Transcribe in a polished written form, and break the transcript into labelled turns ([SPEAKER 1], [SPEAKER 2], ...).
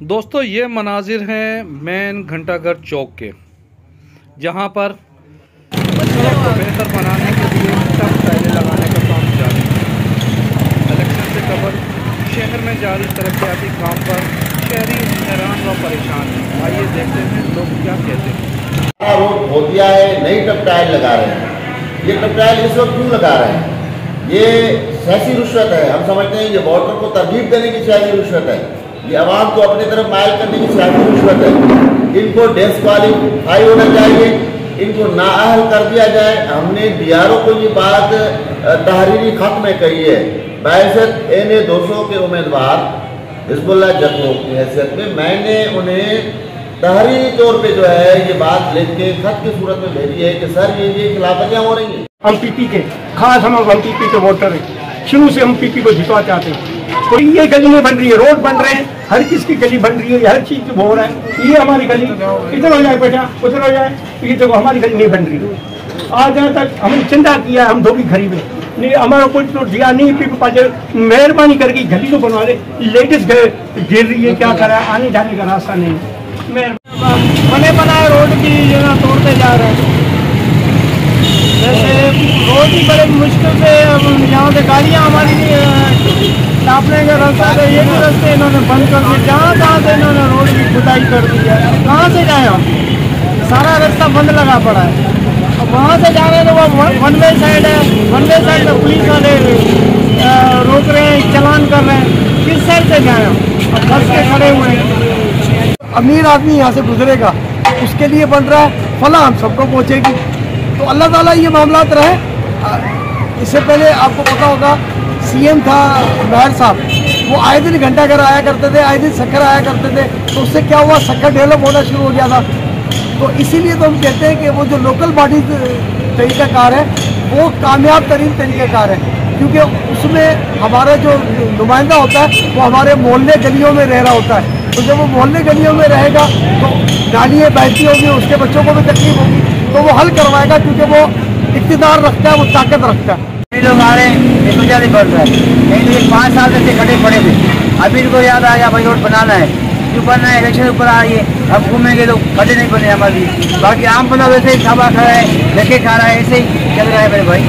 [SPEAKER 1] दोस्तों ये मनाजिर हैं मेन घंटाघर चौक के, जहाँ पर मच्छरों को बेहतर बनाने के लिए सब टाइलें लगाने का काम जारी है। इलेक्शन से कबल शहर में जारी तरक्याती काम पर शहरी हैरान व परेशान हैं। आइए देखते हैं लोग क्या कहते हैं।
[SPEAKER 2] रोड हो दिया है, नई टप टाइल लगा रहे हैं। ये टप टाइल इस वक्त क्यों लगा रहे हैं? ये सियासी रुश्वत है। हम समझते हैं ये वोटर को तरगीब देने की सियासी रुश्वत है, ये आवाम को अपनी तरफ मायल करने की सियासी रुश्वत है। इनको डिस्क्वालीफाई होना चाहिए, इनको नाअहल कर दिया जाए। हमने DRO को ये बात तहरीरी खत में कही है। बैसत NA 200 के उम्मीदवार हिजबुल्लाह जतों की हैसियत में मैंने उन्हें तहरीरी तौर पे जो है ये बात लिख के खत की सूरत में भेजी है कि सर ये खिलाफतियाँ हो रही हैं।
[SPEAKER 3] हम PP के खास हम PP के वोटर हैं, शुरू से हम PP को जितवा चाहते हैं। तो ये गली में बन रही है, रोड बन रहे हैं, हर किस की गली बन रही है, हर चीज हो रहा है। ये हमारी गली इधर हो जाए बेटा, उधर हो जाए, ये देखो हमारी गली नहीं बन रही। आज यहाँ तक हमने चिंता किया, हम धोबी खरीदे नहीं, हमारा कोई तो दिया नहीं। मेहरबानी करके गली को बनवा दे। लेडीज गिर रही है, क्या करा, आने जाने का रास्ता नहीं। बने बनाए रोड की जगह तोड़ते जा रहे हैं। जैसे रोड ही बड़े मुश्किल से यहाँ से गाड़ियाँ हमारी टापने का रास्ता है, ये भी रास्ते इन्होंने बंद कर दिए। जहाँ से इन्होंने रोड की खुदाई कर दी है, कहाँ से जाए हम? सारा रास्ता बंद लगा पड़ा है। अब वहाँ से जा रहे हैं तो वो वन वे साइड है, वन वे साइड पर पुलिस वाले रोक रहे हैं, चालान कर रहे हैं। किस साइड से जाए हम? अब फंस के खड़े हुए हैं। अमीर आदमी यहाँ से गुजरेगा, उसके लिए बन रहा है, फला हम सबको पहुँचेगी। तो अल्लाह ताला ये मामलात रहे। इससे पहले आपको पता होगा CM था महर साहब, वो आए दिन घंटाघर आया करते थे, आए दिन सक्खर आया करते थे। तो उससे क्या हुआ, सक्खर डेवलप होना शुरू हो गया था। तो इसीलिए तो हम कहते हैं कि वो जो लोकल बॉडी तरीक़ाकार है वो कामयाब तरीन तरीक़ाकार है, क्योंकि उसमें हमारा जो नुमाइंदा होता है वो हमारे मोहल्ले गलियों में रह रहा होता है। तो जब वो मोहल्ले गलियों में रहेगा तो नालियाँ बहती होगी, उसके बच्चों को भी तकलीफ होगी, तो वो हल करवाएगा, क्योंकि वो इक़्तिदार रखता है, वो ताकत रखता है।
[SPEAKER 4] लोग आ रहे हैं, ये सोचा नहीं पड़ रहा है। नहीं तो 5 साल से खड़े पड़े थे, अभी इनको याद आ गया भाई रोड बनाना है, क्यों बनना है? इलेक्शन ऊपर आ रही है, अब घूमेंगे तो खड़े नहीं बने हमारी। बाकी आम बना वैसे ही खाबा खा रहा है, धक्के खा रहा है, ऐसे ही चल रहा है मेरे भाई।